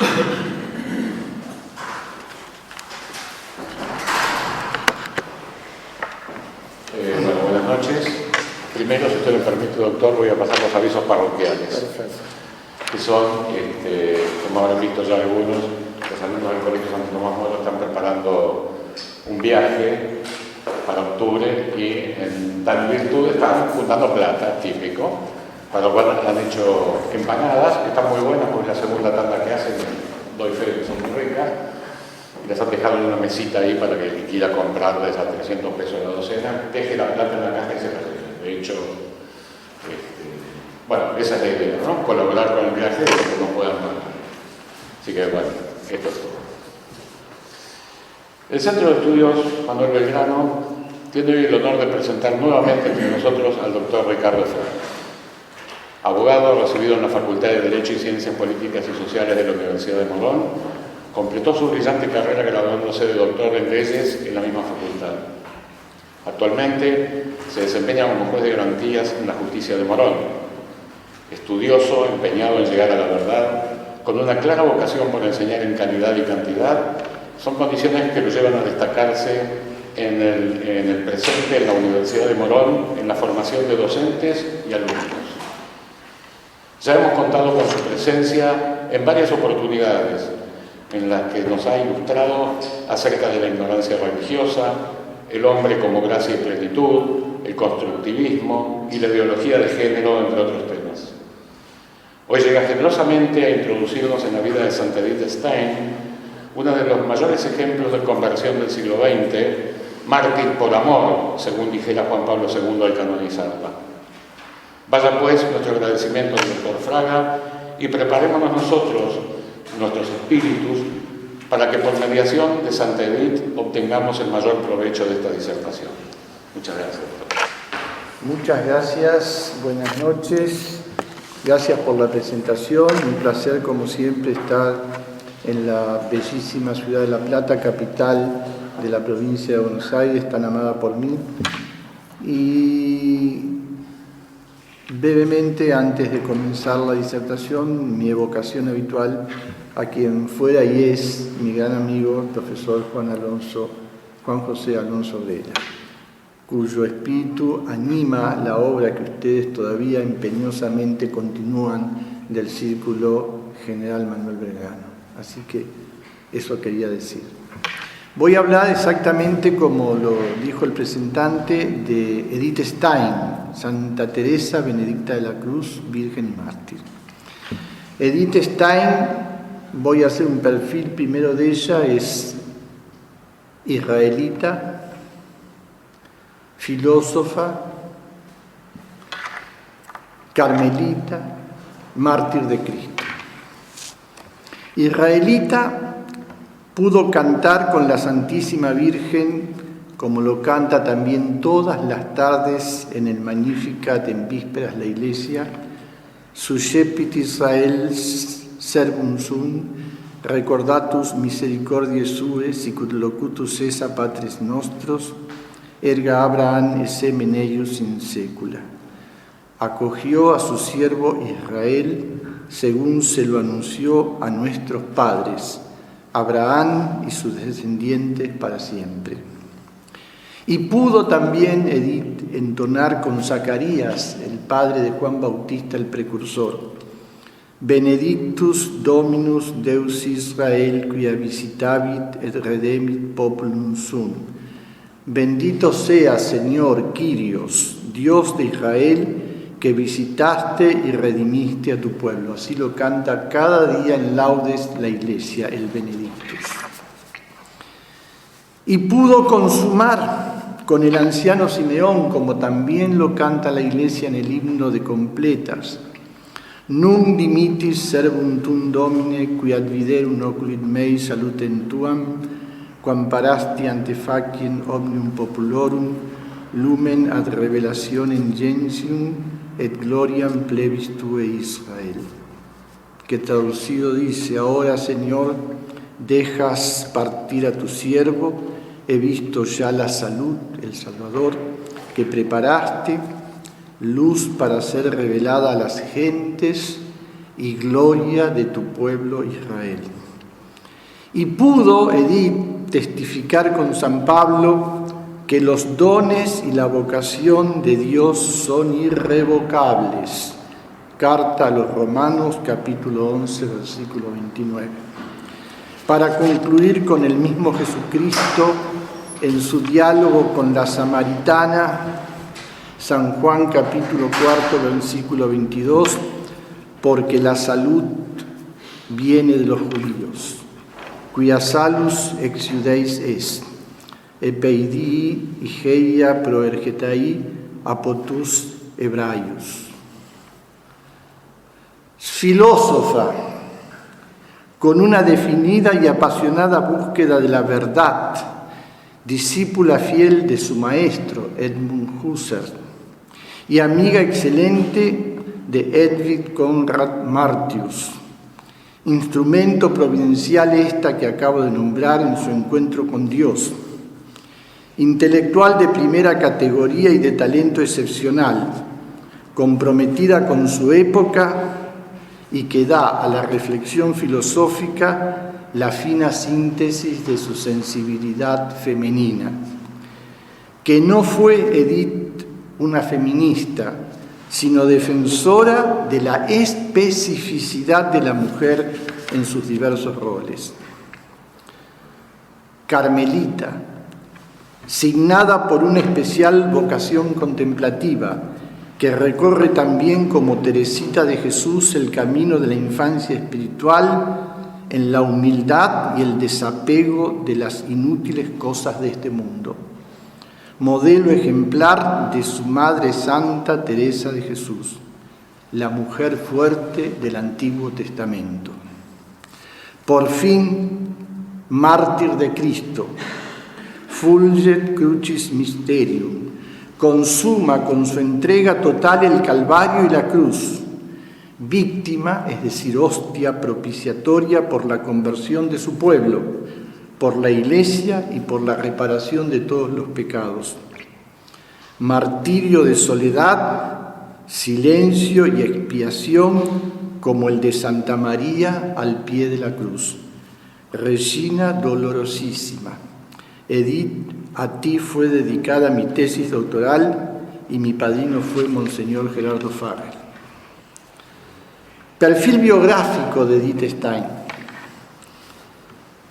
Bueno, buenas noches. Primero, si usted me permite, doctor, voy a pasar los avisos parroquiales. Perfecto. Que son, como habrán visto ya algunos, los alumnos del Colegio Santo Tomás Moro están preparando un viaje para octubre y en tal virtud están juntando plata, típico, para lo cual han hecho empanadas, que están muy buenas, porque es la segunda tanda que hacen, doy fe de que son muy ricas, y las han dejado en una mesita ahí para que el que quiera comprarles a 300 pesos la docena, deje la plata en la caja y se la lleve. De hecho, bueno, esa es la idea, ¿no? Colaborar con el viaje de lo que no puedan pagar. Así que, bueno, esto es todo. El Centro de Estudios Manuel Belgrano tiene hoy el honor de presentar nuevamente entre nosotros al doctor Ricardo Fraga. Abogado recibido en la Facultad de Derecho y Ciencias Políticas y Sociales de la Universidad de Morón, completó su brillante carrera graduándose de doctor en Leyes en la misma facultad. Actualmente se desempeña como juez de garantías en la Justicia de Morón. Estudioso, empeñado en llegar a la verdad, con una clara vocación por enseñar en calidad y cantidad, son condiciones que lo llevan a destacarse en el presente en la Universidad de Morón en la formación de docentes y alumnos. Ya hemos contado con su presencia en varias oportunidades en las que nos ha ilustrado acerca de la ignorancia religiosa, el hombre como gracia y plenitud, el constructivismo y la ideología de género, entre otros temas. Hoy llega generosamente a introducirnos en la vida de Santa Edith Stein, uno de los mayores ejemplos de conversión del siglo XX, mártir por amor, según dijera Juan Pablo II al canonizarla. Vaya pues nuestro agradecimiento al doctor Fraga y preparémonos nosotros, nuestros espíritus, para que por mediación de Santa Edith obtengamos el mayor provecho de esta disertación. Muchas gracias, doctor. Muchas gracias, buenas noches. Gracias por la presentación. Un placer, como siempre, estar en la bellísima ciudad de La Plata, capital de la provincia de Buenos Aires, tan amada por mí. Y brevemente, antes de comenzar la disertación, mi evocación habitual a quien fuera y es mi gran amigo, el profesor Juan José Alonso Vera, cuyo espíritu anima la obra que ustedes todavía empeñosamente continúan del Círculo General Manuel Belgrano. Así que eso quería decir. Voy a hablar exactamente como lo dijo el presentante de Edith Stein, Santa Teresa Benedicta de la Cruz, Virgen y Mártir. Edith Stein, voy a hacer un perfil primero de ella, es israelita, filósofa, carmelita, mártir de Cristo. Israelita, pudo cantar con la Santísima Virgen, como lo canta también todas las tardes en el Magnificat en vísperas la Iglesia, Suscepit Israel servum sum, recordatus misericordiae sue, sicut locutus essa patris nostros, erga Abraham esse meneius in secula. Acogió a su siervo Israel, según se lo anunció a nuestros padres, Abraham y sus descendientes para siempre. Y pudo también Edith entonar con Zacarías, el padre de Juan Bautista el precursor, Benedictus Dominus Deus Israel, quia visitavit et redemit populum sum. Bendito sea, Señor, Kyrios, Dios de Israel, que visitaste y redimiste a tu pueblo. Así lo canta cada día en laudes la Iglesia, el Benedictus. Y pudo consumar con el anciano Simeón, como también lo canta la Iglesia en el himno de completas. Num dimitis servum tum Domine, qui ad viderum oculit mei salutem tuam, quam parasti ante faciem omnium populorum, lumen ad revelationem gentium, et gloriam plebis tue Israel. Que traducido dice: ahora, Señor, dejas partir a tu siervo, he visto ya la salud, el Salvador, que preparaste, luz para ser revelada a las gentes y gloria de tu pueblo Israel. Y pudo Edith testificar con San Pablo que los dones y la vocación de Dios son irrevocables. Carta a los Romanos, capítulo 11, versículo 29. Para concluir con el mismo Jesucristo, en su diálogo con la samaritana, San Juan, capítulo 4, versículo 22, porque la salud viene de los judíos, cuya salus ex iudeis est, epeidii igeia proergetai apotus hebraius. Filósofa, con una definida y apasionada búsqueda de la verdad, discípula fiel de su maestro Edmund Husserl y amiga excelente de Edvard Conrad Martius, instrumento providencial esta que acabo de nombrar en su encuentro con Dios, intelectual de primera categoría y de talento excepcional, comprometida con su época y que da a la reflexión filosófica la fina síntesis de su sensibilidad femenina, que no fue Edith una feminista, sino defensora de la especificidad de la mujer en sus diversos roles. Carmelita, signada por una especial vocación contemplativa, que recorre también como Teresita de Jesús el camino de la infancia espiritual en la humildad y el desapego de las inútiles cosas de este mundo. Modelo ejemplar de su Madre Santa Teresa de Jesús, la mujer fuerte del Antiguo Testamento. Por fin, mártir de Cristo, fulget crucis mysterium, consuma con su entrega total el Calvario y la cruz, víctima, es decir, hostia propiciatoria por la conversión de su pueblo, por la Iglesia y por la reparación de todos los pecados. Martirio de soledad, silencio y expiación como el de Santa María al pie de la cruz. Regina dolorosísima. Edith, a ti fue dedicada mi tesis doctoral y mi padrino fue Monseñor Gerardo Farrell. Perfil biográfico de Edith Stein.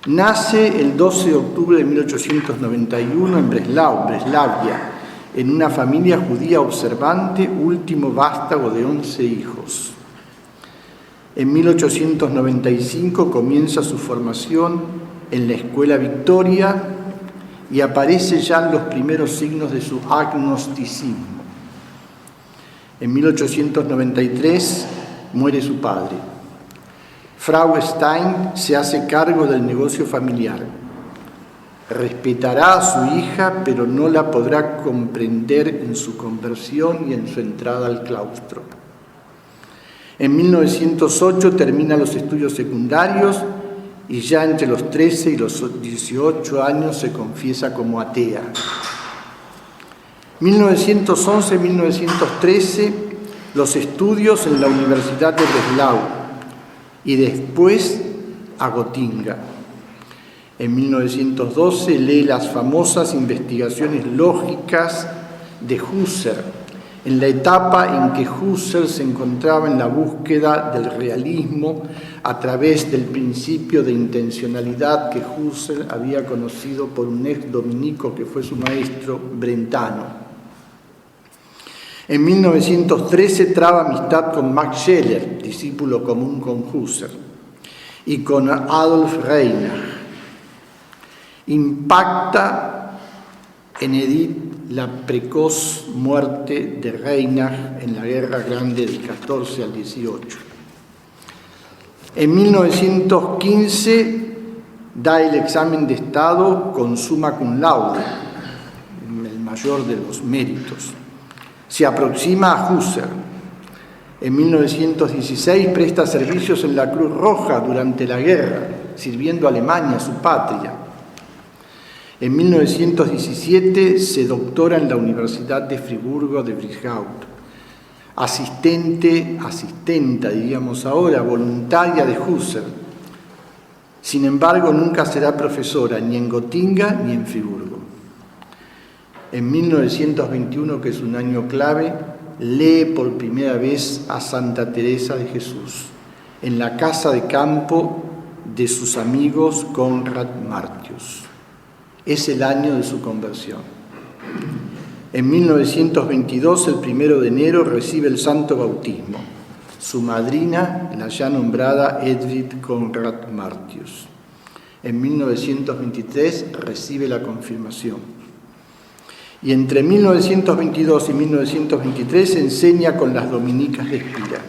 Nace el 12 de octubre de 1891 en Breslavia, en una familia judía observante, último vástago de 11 hijos. En 1895 comienza su formación en la Escuela Victoria y aparece ya en los primeros signos de su agnosticismo. En 1893 muere su padre. Frau Stein se hace cargo del negocio familiar. Respetará a su hija, pero no la podrá comprender en su conversión y en su entrada al claustro. En 1908 termina los estudios secundarios y ya entre los 13 y los 18 años se confiesa como atea. 1911-1913, los estudios en la Universidad de Breslau y después a Gotinga. En 1912 lee las famosas investigaciones lógicas de Husserl, en la etapa en que Husserl se encontraba en la búsqueda del realismo a través del principio de intencionalidad que Husserl había conocido por un ex dominico que fue su maestro, Brentano. En 1913 traba amistad con Max Scheler, discípulo común con Husserl, y con Adolf Reinach. Impacta en Edith la precoz muerte de Reinach en la Guerra Grande del 14 al 18. En 1915 da el examen de Estado con summa cum laude, el mayor de los méritos. Se aproxima a Husserl. En 1916 presta servicios en la Cruz Roja durante la guerra, sirviendo a Alemania, su patria. En 1917 se doctora en la Universidad de Friburgo de Brisgau. asistenta, diríamos ahora, voluntaria de Husserl. Sin embargo, nunca será profesora ni en Gotinga ni en Friburgo. En 1921, que es un año clave, lee por primera vez a Santa Teresa de Jesús en la casa de campo de sus amigos Konrad Martius. Es el año de su conversión. En 1922, el 1 de enero, recibe el santo bautismo. Su madrina, la ya nombrada Edith Konrad Martius. En 1923 recibe la confirmación. Y entre 1922 y 1923 enseña con las dominicas de Espira.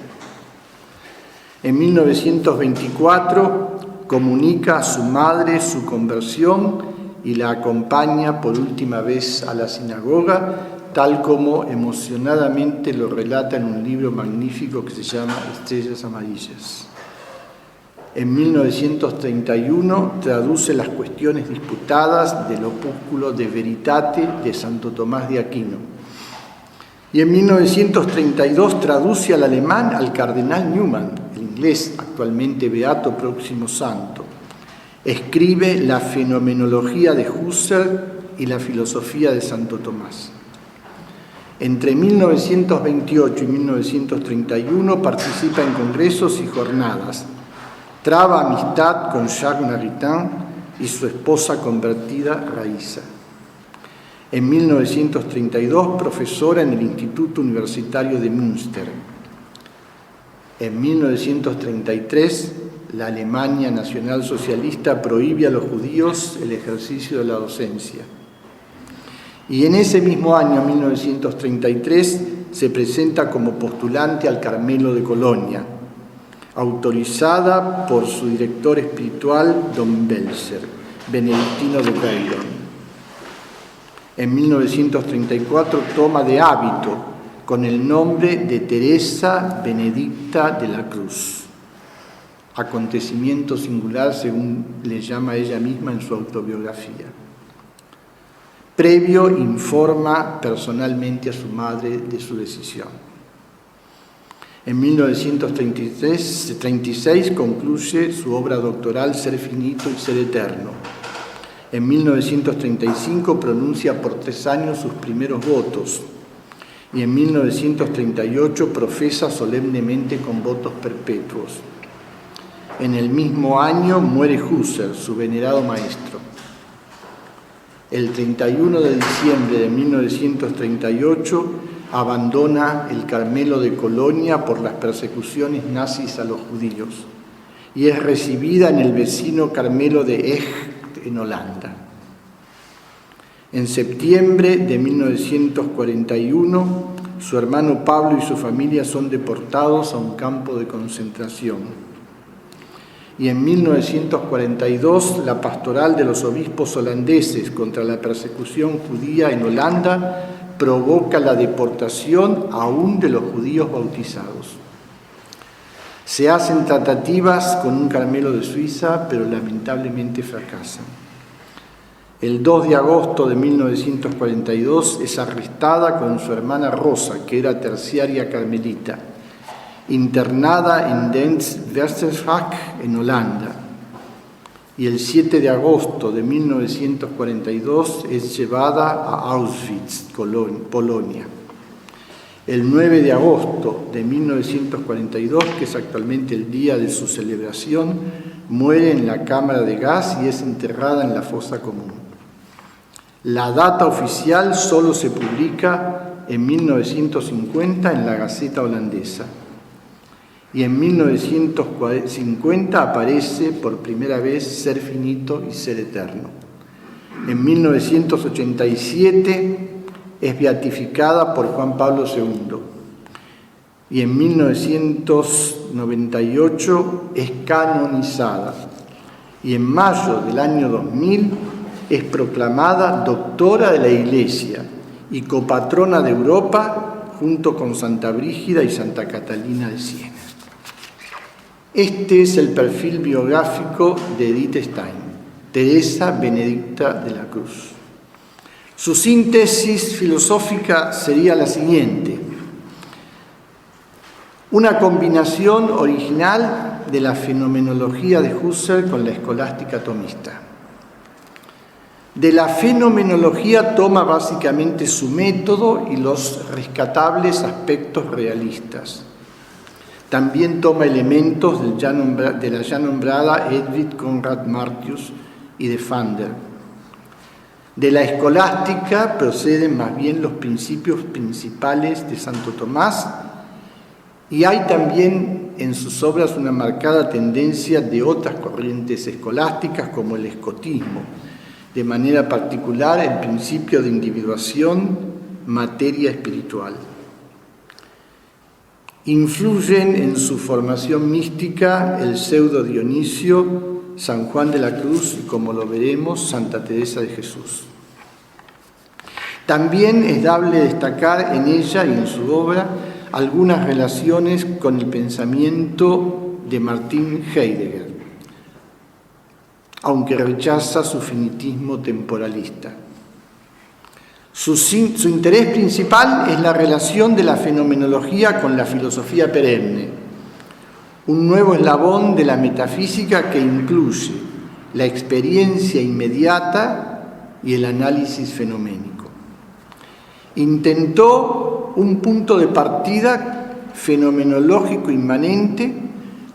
En 1924 comunica a su madre su conversión y la acompaña por última vez a la sinagoga, tal como emocionadamente lo relata en un libro magnífico que se llama Estrellas Amarillas. En 1931 traduce las cuestiones disputadas del opúsculo De Veritate de Santo Tomás de Aquino. Y en 1932 traduce al alemán al cardenal Newman, el inglés, actualmente beato, próximo santo. Escribe la fenomenología de Husserl y la filosofía de Santo Tomás. Entre 1928 y 1931 participa en congresos y jornadas. Traba amistad con Jacques Maritain y su esposa convertida, Raíssa. En 1932, profesora en el Instituto Universitario de Münster. En 1933, la Alemania nacionalsocialista prohíbe a los judíos el ejercicio de la docencia. Y en ese mismo año, 1933, se presenta como postulante al Carmelo de Colonia, autorizada por su director espiritual, don Belzer, benedictino de Weilon. En 1934 toma de hábito con el nombre de Teresa Benedicta de la Cruz. Acontecimiento singular, según le llama ella misma en su autobiografía. Previo informa personalmente a su madre de su decisión. En 1936 concluye su obra doctoral Ser finito y ser eterno. En 1935 pronuncia por 3 años sus primeros votos y en 1938 profesa solemnemente con votos perpetuos. En el mismo año muere Husserl, su venerado maestro. El 31 de diciembre de 1938 abandona el Carmelo de Colonia por las persecuciones nazis a los judíos y es recibida en el vecino Carmelo de Echt, en Holanda. En septiembre de 1941, su hermano Pablo y su familia son deportados a un campo de concentración. Y en 1942, la pastoral de los obispos holandeses contra la persecución judía en Holanda provoca la deportación aún de los judíos bautizados. Se hacen tratativas con un Carmelo de Suiza, pero lamentablemente fracasan. El 2 de agosto de 1942 es arrestada con su hermana Rosa, que era terciaria carmelita, internada en Dens-Westerschak, en Holanda. Y el 7 de agosto de 1942 es llevada a Auschwitz, Polonia. El 9 de agosto de 1942, que es actualmente el día de su celebración, muere en la cámara de gas y es enterrada en la fosa común. La data oficial solo se publica en 1950 en la Gaceta holandesa. Y en 1950 aparece por primera vez Ser finito y ser eterno. En 1987 es beatificada por Juan Pablo II y en 1998 es canonizada y en mayo del año 2000 es proclamada doctora de la Iglesia y copatrona de Europa junto con Santa Brígida y Santa Catalina de Siena. Este es el perfil biográfico de Edith Stein, Teresa Benedicta de la Cruz. Su síntesis filosófica sería la siguiente: una combinación original de la fenomenología de Husserl con la escolástica tomista. De la fenomenología toma básicamente su método y los rescatables aspectos realistas. También toma elementos de la ya nombrada Edith Conrad Martius y de Fander. De la escolástica proceden más bien los principios principales de Santo Tomás, y hay también en sus obras una marcada tendencia de otras corrientes escolásticas como el escotismo, de manera particular el principio de individuación, materia espiritual. Influyen en su formación mística el pseudo Dionisio, San Juan de la Cruz y, como lo veremos, Santa Teresa de Jesús. También es dable destacar en ella y en su obra algunas relaciones con el pensamiento de Martin Heidegger, aunque rechaza su finitismo temporalista. Su interés principal es la relación de la fenomenología con la filosofía perenne, un nuevo eslabón de la metafísica que incluye la experiencia inmediata y el análisis fenoménico. Intentó un punto de partida fenomenológico inmanente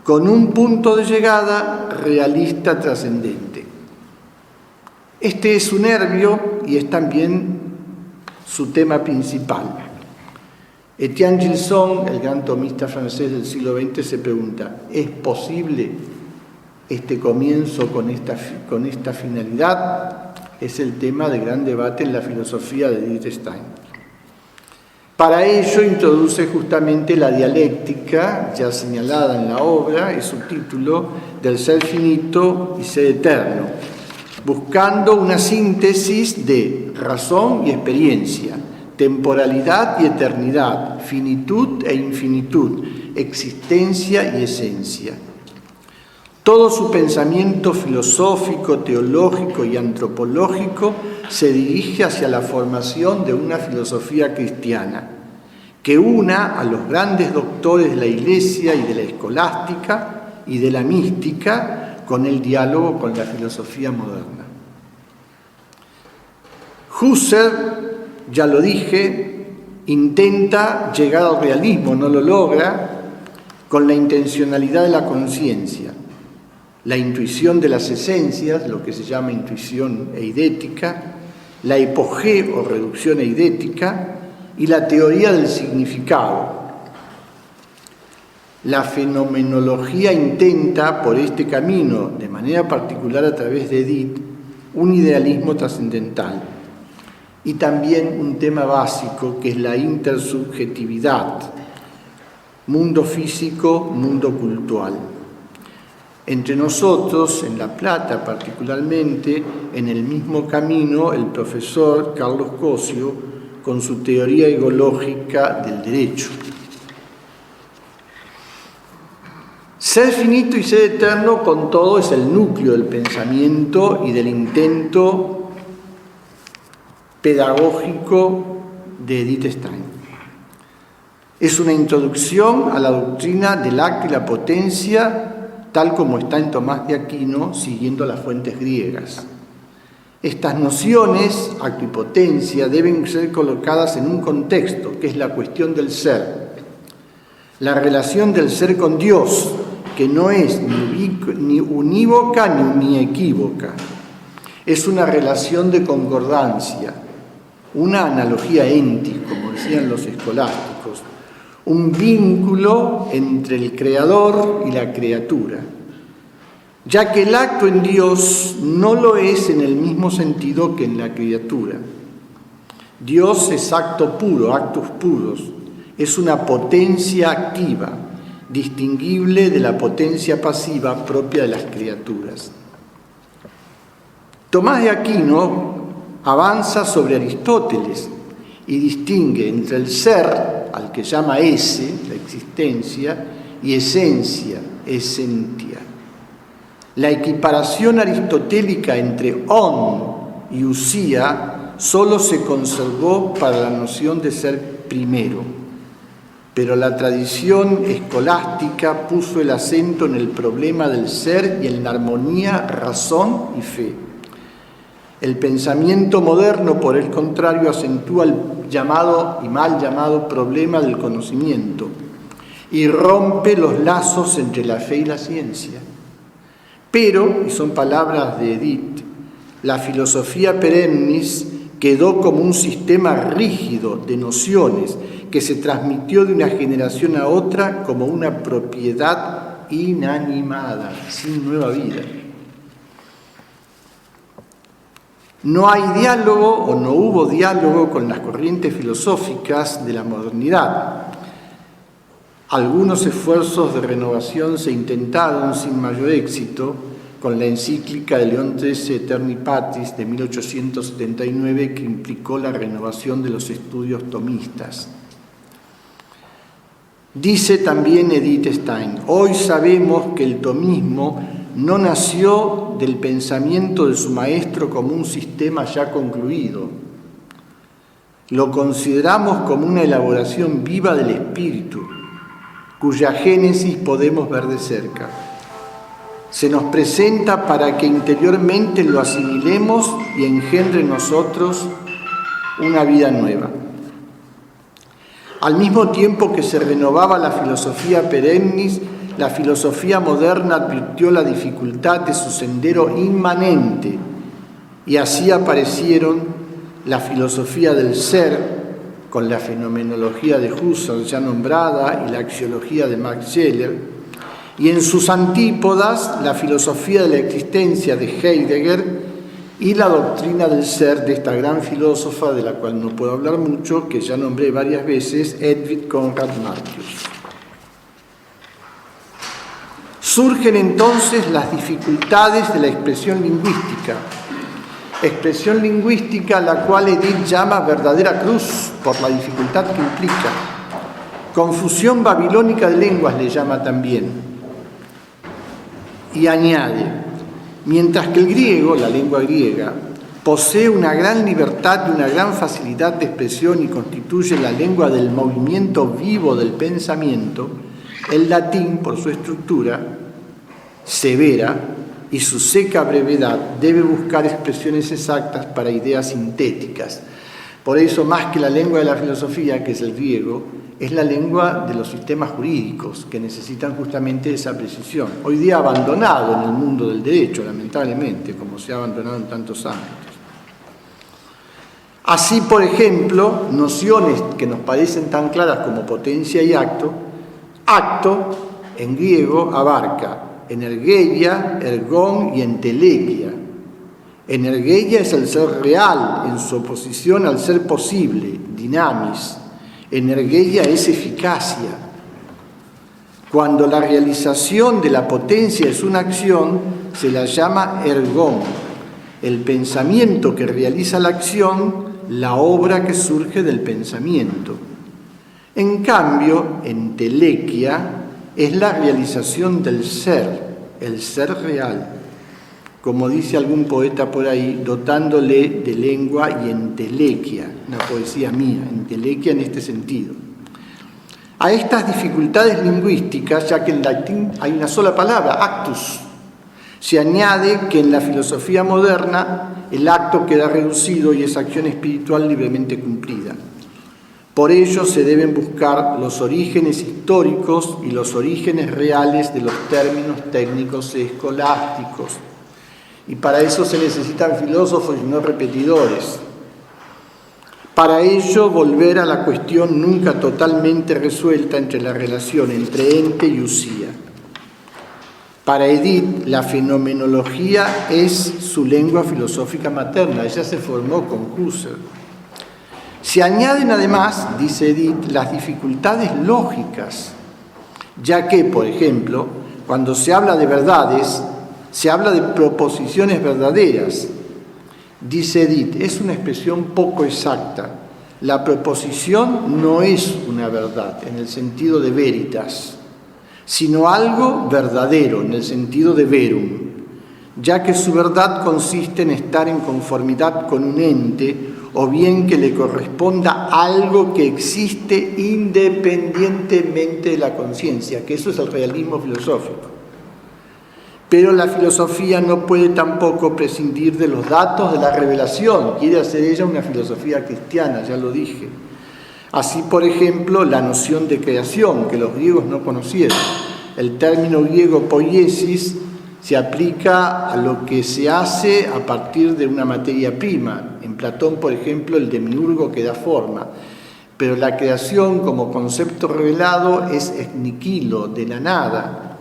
con un punto de llegada realista trascendente. Este es su nervio y es también su tema principal. Etienne Gilson, el gran tomista francés del siglo XX, se pregunta: ¿es posible este comienzo con esta finalidad? Es el tema de gran debate en la filosofía de Edith Stein. Para ello introduce justamente la dialéctica, ya señalada en la obra, es su título, del ser finito y ser eterno, buscando una síntesis de razón y experiencia, temporalidad y eternidad, finitud e infinitud, existencia y esencia. Todo su pensamiento filosófico, teológico y antropológico se dirige hacia la formación de una filosofía cristiana que una a los grandes doctores de la Iglesia y de la escolástica y de la mística con el diálogo con la filosofía moderna. Husserl, ya lo dije, intenta llegar al realismo, no lo logra, con la intencionalidad de la conciencia, la intuición de las esencias, lo que se llama intuición eidética, la epogé o reducción eidética y la teoría del significado. La fenomenología intenta, por este camino, de manera particular a través de Edith, un idealismo trascendental y también un tema básico que es la intersubjetividad, mundo físico, mundo cultural. Entre nosotros, en La Plata particularmente, en el mismo camino, el profesor Carlos Cosio, con su teoría egológica del derecho. Ser finito y ser eterno, con todo, es el núcleo del pensamiento y del intento pedagógico de Edith Stein. Es una introducción a la doctrina del acto y la potencia, tal como está en Tomás de Aquino, siguiendo las fuentes griegas. Estas nociones, acto y potencia, deben ser colocadas en un contexto, que es la cuestión del ser. La relación del ser con Dios, que no es ni unívoca ni equívoca. Es una relación de concordancia, una analogía entis, como decían los escolásticos, un vínculo entre el creador y la criatura, ya que el acto en Dios no lo es en el mismo sentido que en la criatura. Dios es acto puro, actos puros, es una potencia activa, distinguible de la potencia pasiva propia de las criaturas. Tomás de Aquino avanza sobre Aristóteles y distingue entre el ser, al que llama ese, la existencia, y esencia, esentia. La equiparación aristotélica entre on y usía solo se conservó para la noción de ser primero. pero la tradición escolástica puso el acento en el problema del ser y en la armonía razón y fe. El pensamiento moderno, por el contrario, acentúa el llamado y mal llamado problema del conocimiento y rompe los lazos entre la fe y la ciencia. Pero, y son palabras de Edith, la filosofía perennis quedó como un sistema rígido de nociones que se transmitió de una generación a otra como una propiedad inanimada, sin nueva vida. No hay diálogo o no hubo diálogo con las corrientes filosóficas de la modernidad. Algunos esfuerzos de renovación se intentaron sin mayor éxito con la encíclica de León XIII Eterni Patris de 1879 que implicó la renovación de los estudios tomistas. Dice también Edith Stein, hoy sabemos que el tomismo no nació del pensamiento de su maestro como un sistema ya concluido. Lo consideramos como una elaboración viva del espíritu, cuya génesis podemos ver de cerca. Se nos presenta para que interiormente lo asimilemos y engendre en nosotros una vida nueva. Al mismo tiempo que se renovaba la filosofía perennis, la filosofía moderna advirtió la dificultad de su sendero inmanente y así aparecieron la filosofía del ser, con la fenomenología de Husserl ya nombrada y la axiología de Max Scheler, y en sus antípodas la filosofía de la existencia de Heidegger y la doctrina del ser de esta gran filósofa, de la cual no puedo hablar mucho, que ya nombré varias veces, Hedwig Conrad Martius. Surgen entonces las dificultades de la expresión lingüística, la cual Edith llama verdadera cruz por la dificultad que implica. Confusión babilónica de lenguas le llama también. Y añade, mientras que el griego, la lengua griega, posee una gran libertad y una gran facilidad de expresión y constituye la lengua del movimiento vivo del pensamiento, el latín, por su estructura severa y su seca brevedad, debe buscar expresiones exactas para ideas sintéticas. Por eso, más que la lengua de la filosofía, que es el griego, es la lengua de los sistemas jurídicos, que necesitan justamente esa precisión. Hoy día abandonado en el mundo del derecho, lamentablemente, como se ha abandonado en tantos ámbitos. Así, por ejemplo, nociones que nos parecen tan claras como potencia y acto en griego abarca energeia, ergon y entelequia. Energeia es el ser real en su oposición al ser posible, dinamis. Energeia es eficacia. Cuando la realización de la potencia es una acción, se la llama ergon. El pensamiento que realiza la acción, la obra que surge del pensamiento. En cambio, entelequia es la realización del ser, el ser real. Como dice algún poeta por ahí, dotándole de lengua y entelequia, una poesía mía, entelequia en este sentido. A estas dificultades lingüísticas, ya que en latín hay una sola palabra, actus, se añade que en la filosofía moderna el acto queda reducido y es acción espiritual libremente cumplida. Por ello se deben buscar los orígenes históricos y los orígenes reales de los términos técnicos escolásticos. Y para eso se necesitan filósofos y no repetidores. Para ello, volver a la cuestión nunca totalmente resuelta entre la relación entre ente y usía. Para Edith, la fenomenología es su lengua filosófica materna. Ella se formó con Husserl. Se añaden además, dice Edith, las dificultades lógicas, ya que, por ejemplo, cuando se habla de verdades, se habla de proposiciones verdaderas. Dice Edith, es una expresión poco exacta. La proposición no es una verdad en el sentido de veritas, sino algo verdadero en el sentido de verum, ya que su verdad consiste en estar en conformidad con un ente o bien que le corresponda algo que existe independientemente de la conciencia, que eso es el realismo filosófico. Pero la filosofía no puede tampoco prescindir de los datos de la revelación, quiere hacer ella una filosofía cristiana, ya lo dije. Así, por ejemplo, la noción de creación, que los griegos no conocieron. El término griego poiesis se aplica a lo que se hace a partir de una materia prima. En Platón, por ejemplo, el demiurgo que da forma. Pero la creación como concepto revelado es ex nihilo, de la nada.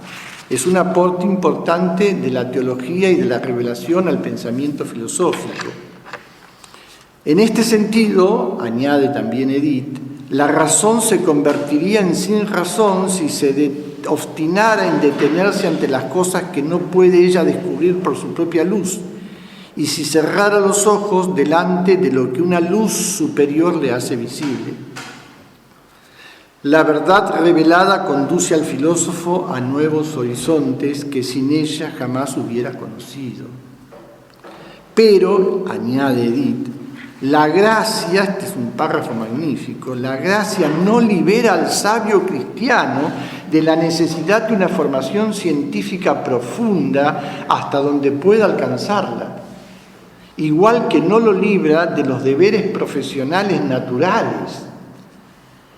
Es un aporte importante de la teología y de la revelación al pensamiento filosófico. En este sentido, añade también Edith, la razón se convertiría en sin razón si se obstinara en detenerse ante las cosas que no puede ella descubrir por su propia luz, y si cerrara los ojos delante de lo que una luz superior le hace visible. La verdad revelada conduce al filósofo a nuevos horizontes que sin ella jamás hubiera conocido. Pero, añade Edith, la gracia, este es un párrafo magnífico, la gracia no libera al sabio cristiano de la necesidad de una formación científica profunda hasta donde pueda alcanzarla, igual que no lo libra de los deberes profesionales naturales.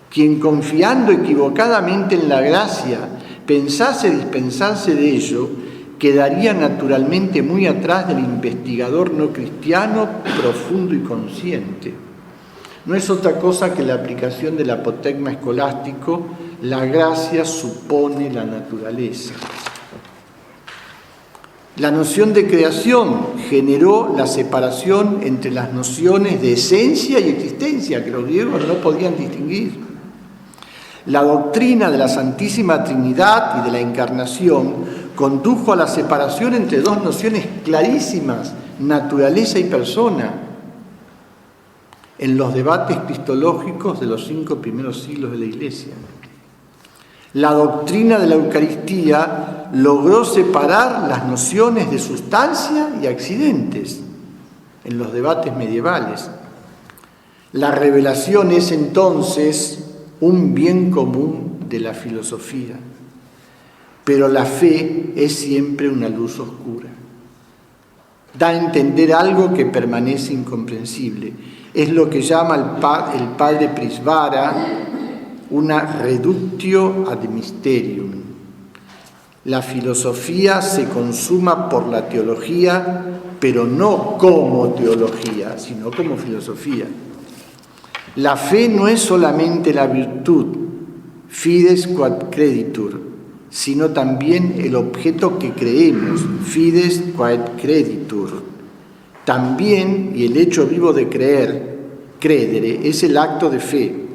Quien confiando equivocadamente en la gracia pensase dispensarse de ello, quedaría naturalmente muy atrás del investigador no cristiano profundo y consciente. No es otra cosa que la aplicación del apotegma escolástico: la gracia supone la naturaleza. La noción de creación generó la separación entre las nociones de esencia y existencia, que los griegos no podían distinguir. La doctrina de la Santísima Trinidad y de la Encarnación condujo a la separación entre dos nociones clarísimas, naturaleza y persona, en los debates cristológicos de los 5 primeros siglos de la Iglesia. La doctrina de la Eucaristía logró separar las nociones de sustancia y accidentes en los debates medievales. La revelación es entonces un bien común de la filosofía, pero la fe es siempre una luz oscura. Da a entender algo que permanece incomprensible. Es lo que llama el padre Prisvara una reductio ad mysterium. La filosofía se consuma por la teología, pero no como teología, sino como filosofía. La fe no es solamente la virtud, fides quod creditur, sino también el objeto que creemos, fides quod creditur. También, y el hecho vivo de creer, credere, es el acto de fe.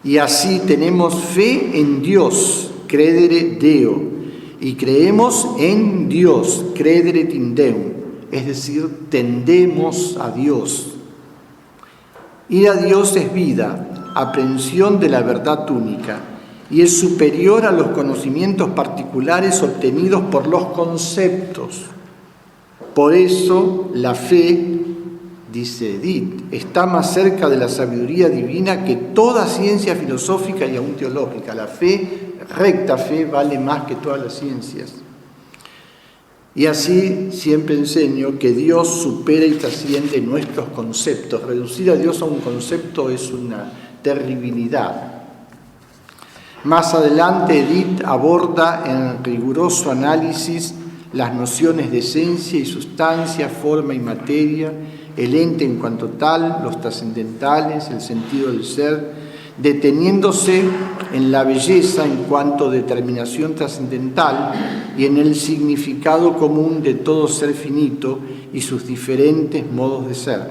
Y así tenemos fe en Dios, credere Deo, y creemos en Dios, credere in Deum, es decir, tendemos a Dios. Ir a Dios es vida, aprehensión de la verdad única, y es superior a los conocimientos particulares obtenidos por los conceptos. Por eso la fe, dice Edith, está más cerca de la sabiduría divina que toda ciencia filosófica y aún teológica. La fe, recta fe, vale más que todas las ciencias. Y así siempre enseño que Dios supera y trasciende nuestros conceptos. Reducir a Dios a un concepto es una terribilidad. Más adelante Edith aborda en riguroso análisis las nociones de esencia y sustancia, forma y materia, el ente en cuanto tal, los trascendentales, el sentido del ser, deteniéndose en la belleza en cuanto determinación trascendental y en el significado común de todo ser finito y sus diferentes modos de ser: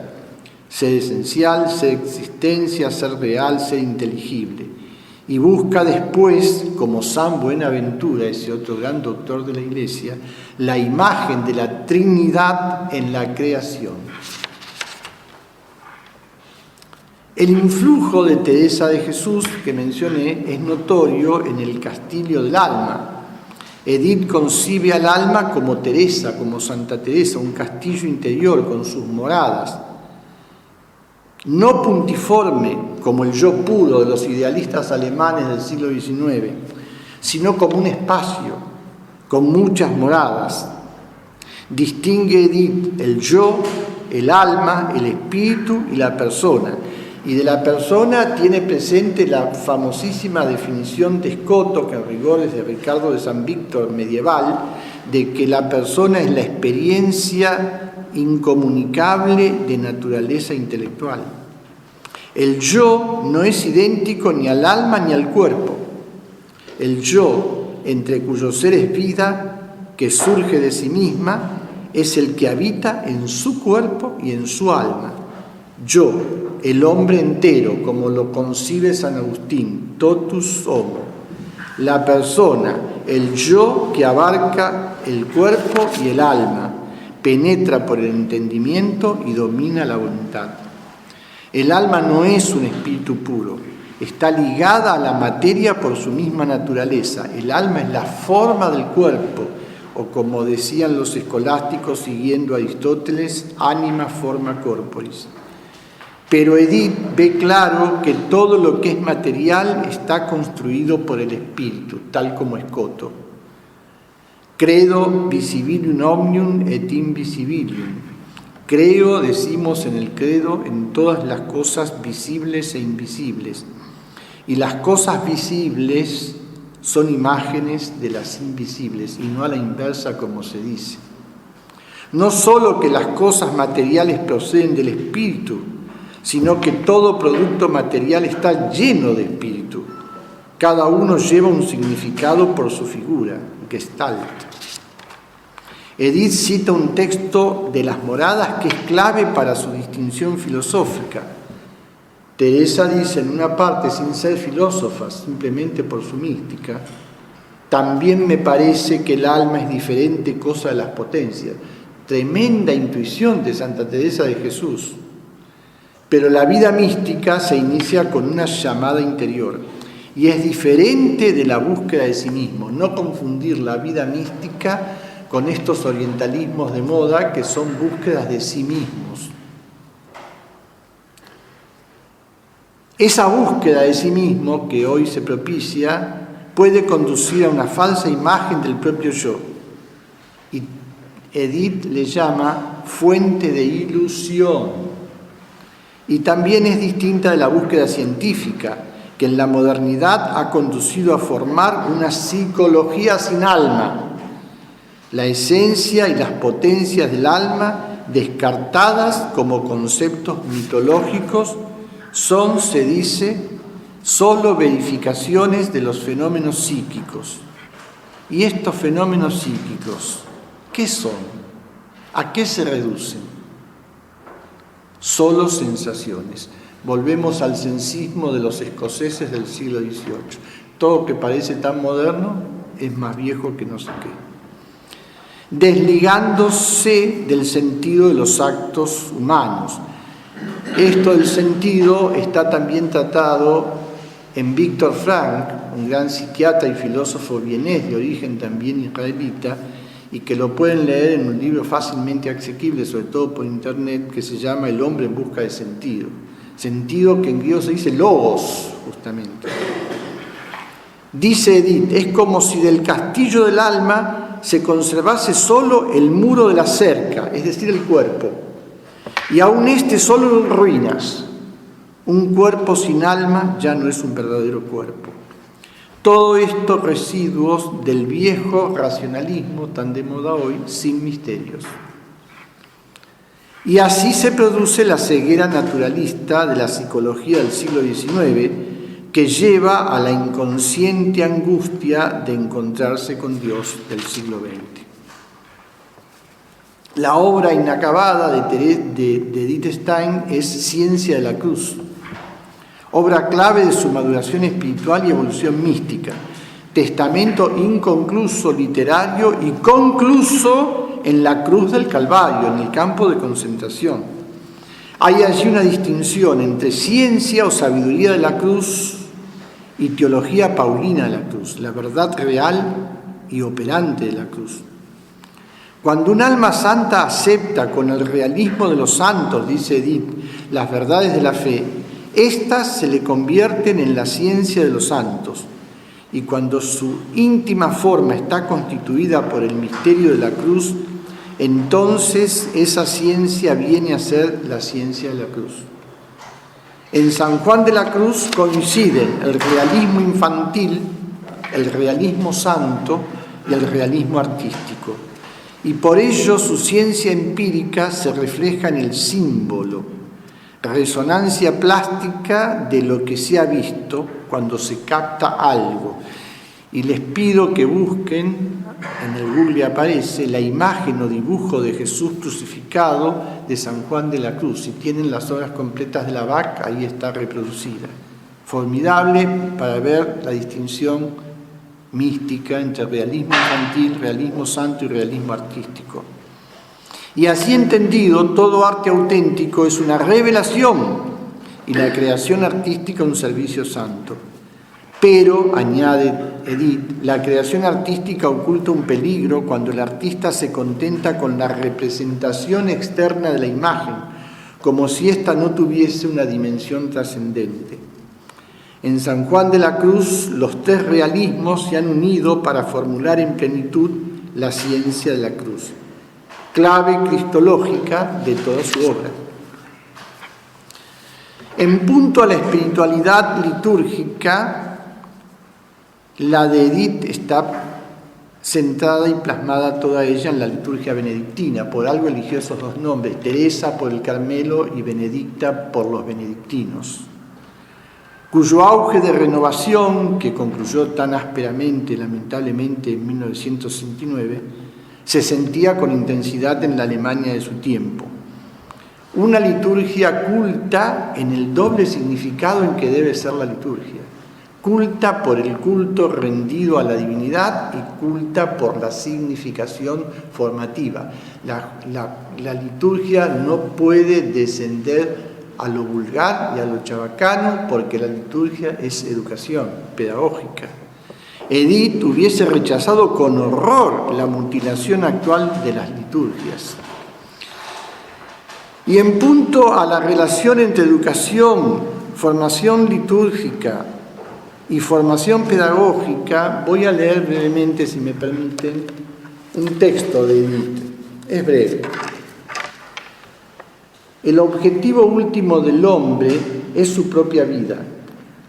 ser esencial, ser existencia, ser real, ser inteligible. Y busca después, como San Buenaventura, ese otro gran doctor de la Iglesia, la imagen de la Trinidad en la creación. El influjo de Teresa de Jesús que mencioné es notorio en el castillo del alma. Edith concibe al alma como Teresa, como Santa Teresa, un castillo interior con sus moradas, no puntiforme como el yo puro de los idealistas alemanes del siglo XIX, sino como un espacio con muchas moradas. Distingue Edith el yo, el alma, el espíritu y la persona. Y de la persona tiene presente la famosísima definición de Escoto, que en rigor es de Ricardo de San Víctor medieval, de que la persona es la experiencia incomunicable de naturaleza intelectual. El yo no es idéntico ni al alma ni al cuerpo. El yo, entre cuyo ser es vida, que surge de sí misma, es el que habita en su cuerpo y en su alma. Yo, el hombre entero, como lo concibe San Agustín, totus homo. La persona, el yo que abarca el cuerpo y el alma, penetra por el entendimiento y domina la voluntad. El alma no es un espíritu puro, está ligada a la materia por su misma naturaleza. El alma es la forma del cuerpo, o como decían los escolásticos siguiendo a Aristóteles, anima forma corporis. Pero Edith ve claro que todo lo que es material está construido por el espíritu, tal como Escoto. Credo visibilium omnium et invisibilium. Creo, decimos en el credo, en todas las cosas visibles e invisibles. Y las cosas visibles son imágenes de las invisibles, y no a la inversa como se dice. No solo que las cosas materiales proceden del espíritu, sino que todo producto material está lleno de espíritu. Cada uno lleva un significado por su figura, Gestalt. Edith cita un texto de las moradas que es clave para su distinción filosófica. Teresa dice en una parte, sin ser filósofa, simplemente por su mística, también me parece que el alma es diferente cosa de las potencias. Tremenda intuición de Santa Teresa de Jesús. Pero la vida mística se inicia con una llamada interior y es diferente de la búsqueda de sí mismo. No confundir la vida mística con estos orientalismos de moda que son búsquedas de sí mismos. Esa búsqueda de sí mismo que hoy se propicia puede conducir a una falsa imagen del propio yo. Y Edith le llama fuente de ilusión. Y también es distinta de la búsqueda científica, que en la modernidad ha conducido a formar una psicología sin alma. La esencia y las potencias del alma, descartadas como conceptos mitológicos, son, se dice, solo verificaciones de los fenómenos psíquicos. ¿Y estos fenómenos psíquicos qué son? ¿A qué se reducen? Solo sensaciones. Volvemos al sensismo de los escoceses del siglo XVIII. Todo que parece tan moderno es más viejo que no sé qué. Desligándose del sentido de los actos humanos. Esto del sentido está también tratado en Víctor Frank, un gran psiquiatra y filósofo vienés de origen también israelita, y que lo pueden leer en un libro fácilmente asequible, sobre todo por internet, que se llama El hombre en busca de sentido. Sentido que en griego se dice logos, justamente. Dice Edith, es como si del castillo del alma se conservase solo el muro de la cerca, es decir, el cuerpo, y aún este solo en ruinas. Un cuerpo sin alma ya no es un verdadero cuerpo. Todo esto residuos del viejo racionalismo tan de moda hoy, sin misterios. Y así se produce la ceguera naturalista de la psicología del siglo XIX, que lleva a la inconsciente angustia de encontrarse con Dios del siglo XX. La obra inacabada de Edith Stein es Ciencia de la Cruz, obra clave de su maduración espiritual y evolución mística, testamento inconcluso literario y concluso en la cruz del Calvario, en el campo de concentración. Hay allí una distinción entre ciencia o sabiduría de la cruz y teología paulina de la cruz, la verdad real y operante de la cruz. Cuando un alma santa acepta con el realismo de los santos, dice Edith, las verdades de la fe, éstas se le convierten en la ciencia de los santos. Y cuando su íntima forma está constituida por el misterio de la cruz, entonces esa ciencia viene a ser la ciencia de la cruz. En San Juan de la Cruz coinciden el realismo infantil, el realismo santo y el realismo artístico. Y por ello su ciencia empírica se refleja en el símbolo, resonancia plástica de lo que se ha visto cuando se capta algo. Y les pido que busquen, en el Google aparece, la imagen o dibujo de Jesús crucificado de San Juan de la Cruz. Si tienen las obras completas de la BAC, ahí está reproducida. Formidable para ver la distinción mística entre realismo infantil, realismo santo y realismo artístico. Y así entendido, todo arte auténtico es una revelación y la creación artística un servicio santo. Pero, añade Edith, la creación artística oculta un peligro cuando el artista se contenta con la representación externa de la imagen, como si ésta no tuviese una dimensión trascendente. En San Juan de la Cruz, los tres realismos se han unido para formular en plenitud la ciencia de la cruz, clave cristológica de toda su obra. En punto a la espiritualidad litúrgica, la de Edith está centrada y plasmada toda ella en la liturgia benedictina. Por algo eligió esos dos nombres, Teresa por el Carmelo y Benedicta por los benedictinos, cuyo auge de renovación, que concluyó tan ásperamente, lamentablemente, en 1969, se sentía con intensidad en la Alemania de su tiempo. Una liturgia culta en el doble significado en que debe ser la liturgia. Culta por el culto rendido a la divinidad y culta por la significación formativa. La liturgia no puede descender a lo vulgar y a lo chabacano porque la liturgia es educación pedagógica. Edith hubiese rechazado con horror la mutilación actual de las liturgias. Y en punto a la relación entre educación, formación litúrgica y formación pedagógica, voy a leer brevemente, si me permiten, un texto de Edith. Es breve. El objetivo último del hombre es su propia vida.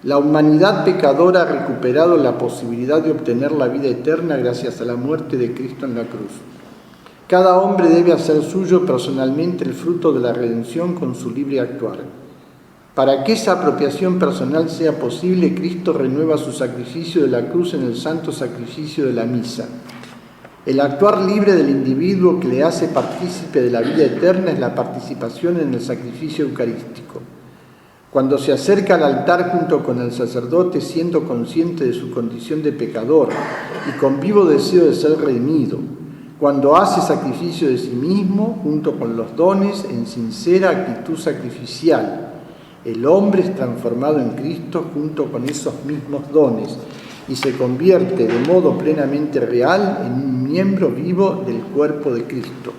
La humanidad pecadora ha recuperado la posibilidad de obtener la vida eterna gracias a la muerte de Cristo en la cruz. Cada hombre debe hacer suyo personalmente el fruto de la redención con su libre actuar. Para que esa apropiación personal sea posible, Cristo renueva su sacrificio de la cruz en el santo sacrificio de la misa. El actuar libre del individuo que le hace partícipe de la vida eterna es la participación en el sacrificio eucarístico. Cuando se acerca al altar junto con el sacerdote, siendo consciente de su condición de pecador y con vivo deseo de ser redimido, cuando hace sacrificio de sí mismo junto con los dones en sincera actitud sacrificial, el hombre es transformado en Cristo junto con esos mismos dones y se convierte de modo plenamente real en un miembro vivo del cuerpo de Cristo.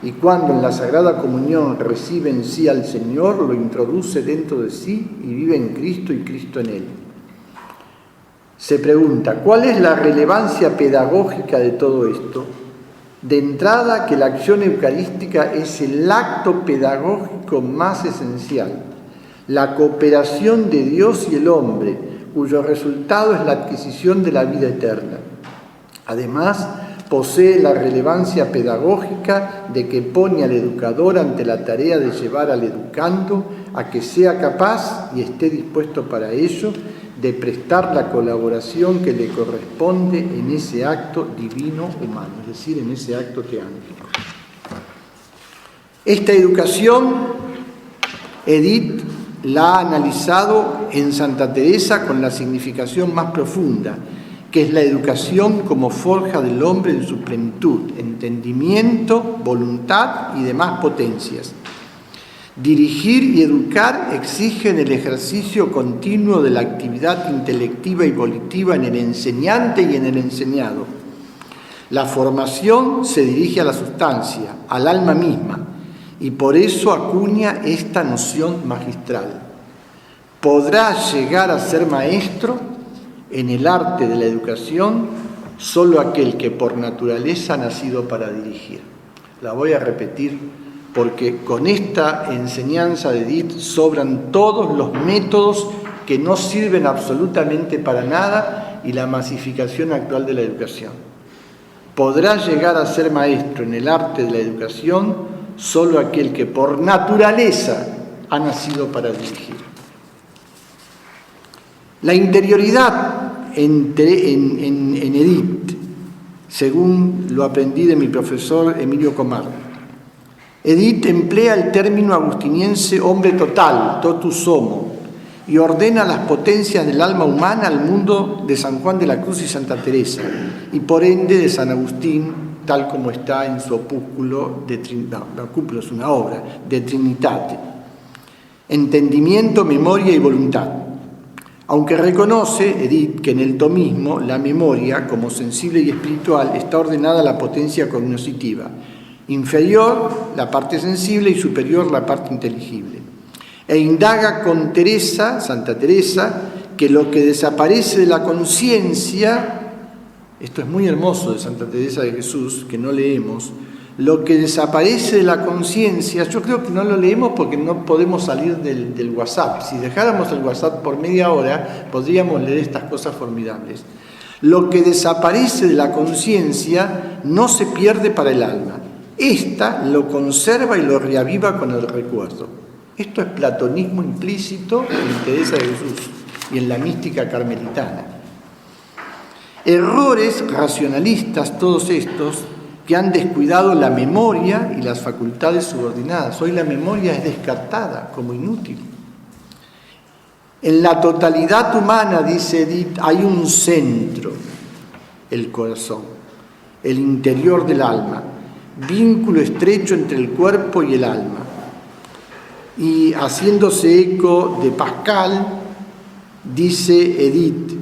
Y cuando en la Sagrada Comunión recibe en sí al Señor, lo introduce dentro de sí y vive en Cristo y Cristo en él. Se pregunta, ¿cuál es la relevancia pedagógica de todo esto? De entrada, que la acción eucarística es el acto pedagógico más esencial, la cooperación de Dios y el hombre, cuyo resultado es la adquisición de la vida eterna. Además, posee la relevancia pedagógica de que pone al educador ante la tarea de llevar al educando a que sea capaz y esté dispuesto para ello de prestar la colaboración que le corresponde en ese acto divino humano, es decir, en ese acto teántico. Esta educación, Edith la ha analizado en Santa Teresa con la significación más profunda, que es la educación como forja del hombre en su plenitud, entendimiento, voluntad y demás potencias. Dirigir y educar exigen el ejercicio continuo de la actividad intelectiva y volitiva en el enseñante y en el enseñado. La formación se dirige a la sustancia, al alma misma, y por eso acuña esta noción magistral. Podrá llegar a ser maestro en el arte de la educación solo aquel que por naturaleza ha nacido para dirigir. La voy a repetir porque con esta enseñanza de Edith sobran todos los métodos que no sirven absolutamente para nada y la masificación actual de la educación. Podrá llegar a ser maestro en el arte de la educación solo aquel que por naturaleza ha nacido para dirigir. La interioridad en Edith, según lo aprendí de mi profesor Emilio Comar. Edith emplea el término agustiniense hombre total, totus homo, y ordena las potencias del alma humana al mundo de San Juan de la Cruz y Santa Teresa, y por ende de San Agustín, tal como está en su opúsculo, opúsculo es una obra, de Trinitate. Entendimiento, memoria y voluntad. Aunque reconoce, Edith, que en el tomismo la memoria, como sensible y espiritual, está ordenada a la potencia cognoscitiva, inferior la parte sensible y superior la parte inteligible. E indaga con Teresa, Santa Teresa, que lo que desaparece de la conciencia, esto es muy hermoso de Santa Teresa de Jesús, que no leemos, lo que desaparece de la conciencia, yo creo que no lo leemos porque no podemos salir del WhatsApp. Si dejáramos el WhatsApp por media hora, podríamos leer estas cosas formidables. Lo que desaparece de la conciencia no se pierde para el alma. Esta lo conserva y lo reaviva con el recuerdo. Esto es platonismo implícito en Teresa de Jesús y en la mística carmelitana. Errores racionalistas todos estos que han descuidado la memoria y las facultades subordinadas. Hoy la memoria es descartada como inútil. En la totalidad humana, dice Edith, hay un centro, el corazón, el interior del alma, vínculo estrecho entre el cuerpo y el alma. Y haciéndose eco de Pascal, dice Edith,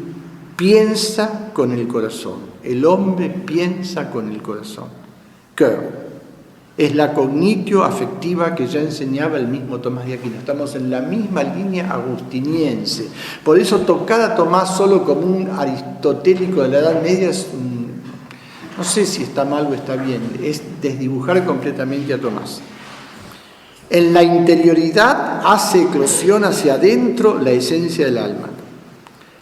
piensa con el corazón. El hombre piensa con el corazón. Cœur. Es la cognitio afectiva que ya enseñaba el mismo Tomás de Aquino. Estamos en la misma línea agustiniense. Por eso tocar a Tomás solo como un aristotélico de la Edad Media es no sé si está mal o está bien, es desdibujar completamente a Tomás. En la interioridad hace eclosión hacia adentro la esencia del alma.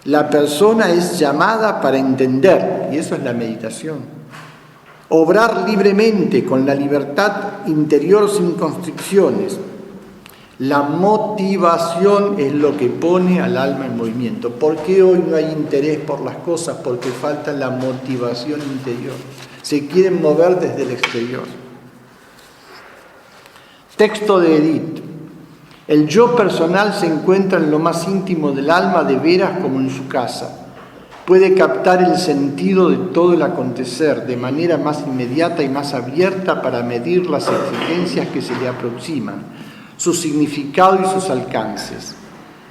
La persona es llamada para entender, y eso es la meditación. Obrar libremente, con la libertad interior sin constricciones. La motivación es lo que pone al alma en movimiento. ¿Por qué hoy no hay interés por las cosas? Porque falta la motivación interior. Se quieren mover desde el exterior. Texto de Edith. El yo personal se encuentra en lo más íntimo del alma, de veras como en su casa. Puede captar el sentido de todo el acontecer de manera más inmediata y más abierta para medir las exigencias que se le aproximan, su significado y sus alcances.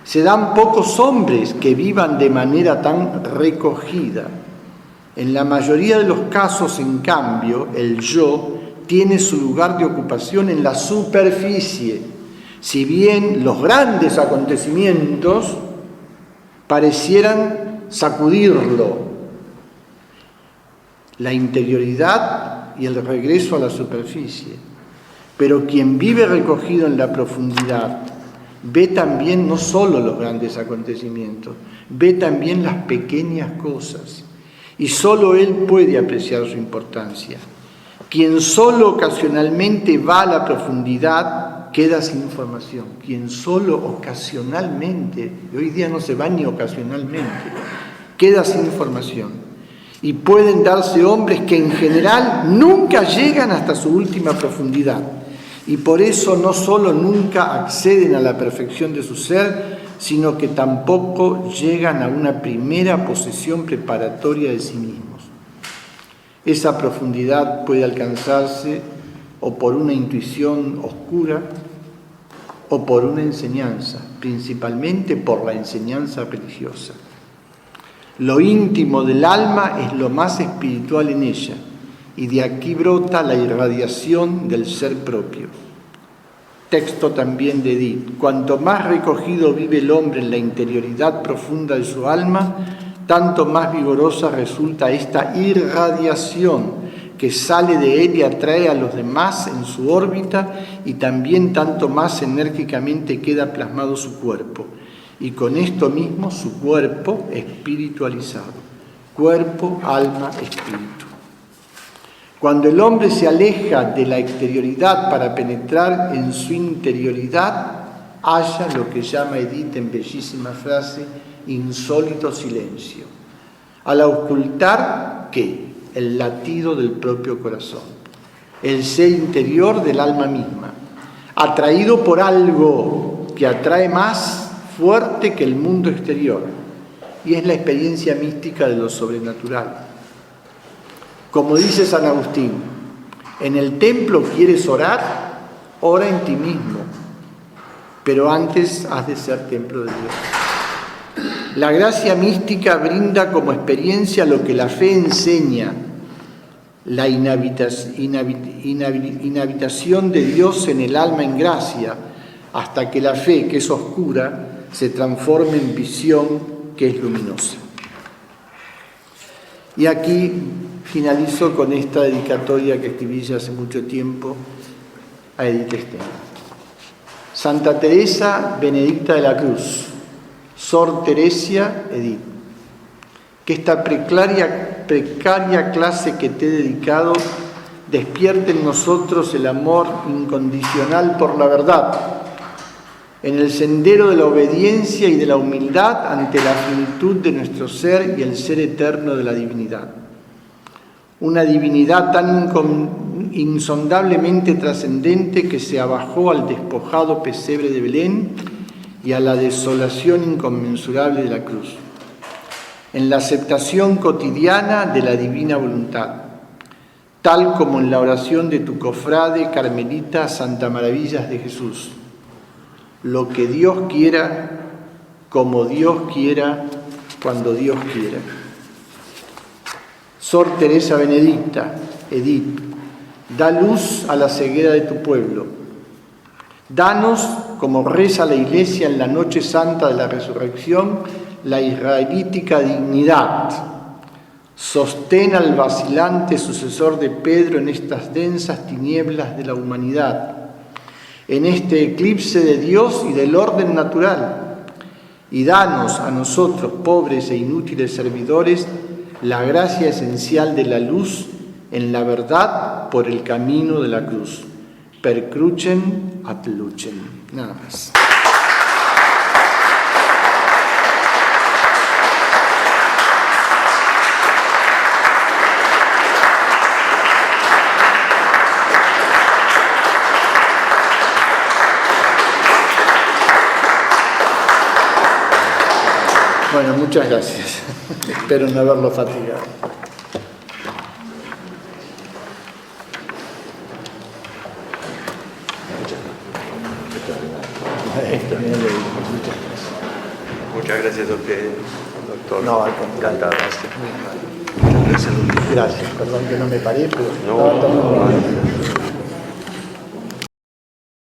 Se dan pocos hombres que vivan de manera tan recogida. En la mayoría de los casos, en cambio, el yo tiene su lugar de ocupación en la superficie. Si bien los grandes acontecimientos parecieran sacudirlo, la interioridad y el regreso a la superficie. Pero quien vive recogido en la profundidad ve también no solo los grandes acontecimientos, ve también las pequeñas cosas. Y solo él puede apreciar su importancia. Quien solo ocasionalmente va a la profundidad queda sin información. Quien solo ocasionalmente, y hoy día no se va ni ocasionalmente, queda sin información. Y pueden darse hombres que en general nunca llegan hasta su última profundidad. Y por eso no solo nunca acceden a la perfección de su ser, sino que tampoco llegan a una primera posesión preparatoria de sí mismos. Esa profundidad puede alcanzarse o por una intuición oscura o por una enseñanza, principalmente por la enseñanza religiosa. Lo íntimo del alma es lo más espiritual en ella, y de aquí brota la irradiación del ser propio. Texto también de Edith. Cuanto más recogido vive el hombre en la interioridad profunda de su alma, tanto más vigorosa resulta esta irradiación que sale de él y atrae a los demás en su órbita, y también tanto más enérgicamente queda plasmado su cuerpo, y con esto mismo su cuerpo espiritualizado. Cuerpo, alma, espíritu. Cuando el hombre se aleja de la exterioridad para penetrar en su interioridad, halla lo que llama Edith en bellísima frase, insólito silencio. Al auscultar, ¿qué? El latido del propio corazón, el ser interior del alma misma, atraído por algo que atrae más fuerte que el mundo exterior, y es la experiencia mística de lo sobrenatural. Como dice San Agustín, en el templo quieres orar, ora en ti mismo, pero antes has de ser templo de Dios. La gracia mística brinda como experiencia lo que la fe enseña, la inhabitación de Dios en el alma en gracia, hasta que la fe, que es oscura, se transforme en visión, que es luminosa. Y aquí finalizo con esta dedicatoria que escribí ya hace mucho tiempo a Edith Stein. Santa Teresa Benedicta de la Cruz, Sor Teresia Edith, que esta precaria clase que te he dedicado despierte en nosotros el amor incondicional por la verdad, en el sendero de la obediencia y de la humildad ante la finitud de nuestro ser y el ser eterno de la divinidad. Una divinidad tan insondablemente trascendente que se abajó al despojado pesebre de Belén y a la desolación inconmensurable de la cruz, en la aceptación cotidiana de la divina voluntad, tal como en la oración de tu cofrade carmelita Santa Maravillas de Jesús. Lo que Dios quiera, como Dios quiera, cuando Dios quiera. Sor Teresa Benedicta, Edith, da luz a la ceguera de tu pueblo. Danos, como reza la Iglesia en la noche santa de la resurrección, la israelítica dignidad. Sostén al vacilante sucesor de Pedro en estas densas tinieblas de la humanidad, en este eclipse de Dios y del orden natural, y danos a nosotros, pobres e inútiles servidores, la gracia esencial de la luz en la verdad por el camino de la cruz. Per crucem ad lucem. Nada más. Bueno, muchas gracias. Espero no haberlo fatigado. Muchas gracias a usted, doctor. No, al contrario. Encantado. Muchas gracias. Gracias, perdón que no me paré, pero No, estaba tan...